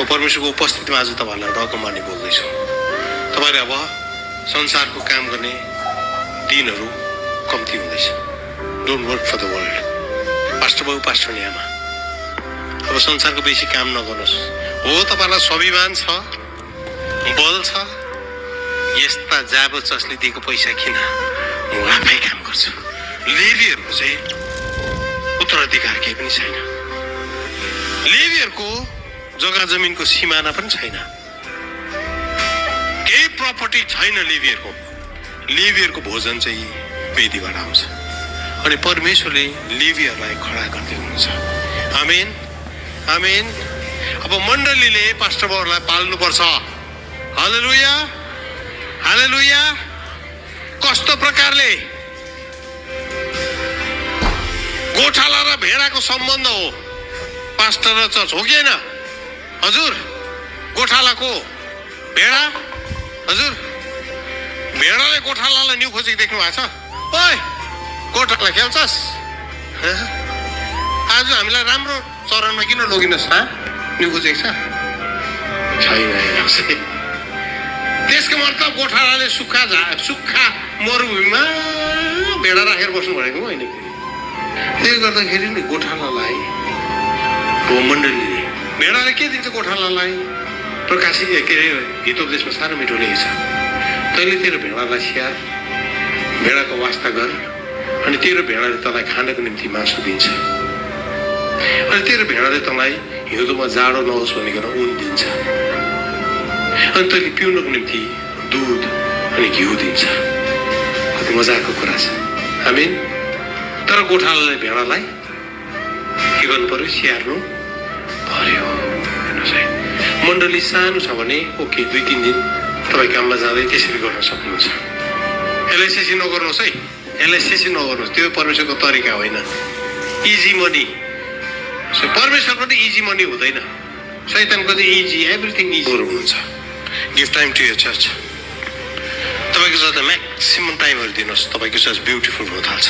परमेश्वरको उपस्थितिमा आज तपाईँहरूलाई रकमानी बोल्दैछु। तपाईँले अब संसारको काम गर्ने दिनहरू कम्ती हुँदैछ। Don't work for the world. Pastor बाबु पास्टर आमा, अब संसारको बेसी काम नगर्नुहोस्। हो, तपाईँलाई स्वाभिमान छ, बल छ, यस्ता जाब चस्ले दिएको पैसा किन, म आफै काम गर्छु। लेवीहरूको चाहिँ उत्तराधिकार केही पनि छैन। लेवीहरूको जग्गा जमिनको सिमाना पनि छैन, केही प्रपर्टी छैन लेवीहरूको। लेवीहरूको भोजन चाहिँ वेदीबाट आउँछ अनि परमेश्वरले लेवीहरूलाई खडा गर्दै हुनुहुन्छ। आमेन, आमेन। अब मण्डलीले पास्टर बाबुलाई पाल्नुपर्छ। हालेलुया, हालेलुया। कस्तो प्रकारले? गोठाला र भेडाको सम्बन्ध हो पास्टर र चर्च, हो कि होइन? हजुर, गोठालाको भेडा, हजुर, भेडाले गोठालालाई न्यु खोजेको देख्नु भएको छ? ओइ, गोठाला खेल्छस्? आज हामीलाई राम्रो चरणमा किन लगिनुहोस्? न्यु खोजेको छैन। त्यसको मतलब गोठालाले सुक्खा मरुभूमिमा भेडा राखेर बस्नु भनेको होइन। त्यसले गर्दाखेरि नि गोठालालाई मण्डलीले, भेडाले के दिन्छ गोठालालाई? प्रकाशित के अरे हितोपदेशमा सानो मिठो लेखेको छ, तैँले तेरो भेडालाई स्याहार, भेडाको वास्ता गर, अनि तेरो भेडाले तँलाई खानको निम्ति मासु दिन्छ, अनि तेरो भेडाले तँलाई हिउँदोमा जाडो नहोस् भनिकन ऊन दिन्छ, अनि तैँले पिउनको निम्ति दुध अनि घिउ दिन्छ। कति मजाको कुरा छ। आमेन। तर गोठालाले भेडालाई के गर्नु पर्यो? स्याहार्नु पर्यो। हेर्नुहोस् है, मण्डली सानो छ भने ओके, 2-3 दिन तपाईँ काममा जाँदै त्यसरी गर्न सक्नुहुन्छ। यसलाई सेसी नगर्नुहोस् है, यसलाई सेसी नगर्नुहोस्। त्यो परमेश्वरको तरिका होइन। इजी मनी, परमेश्वरको चाहिँ इजी मनी हुँदैन, शैतानको चाहिँ इजी, एभ्रिथिङ इजी हुनुहुन्छ। Give time to your church. तपाईँको चर्चलाई म्याक्सिमम टाइमहरू दिनुहोस्, तपाईँको चर्च ब्युटिफुल हुन थाल्छ।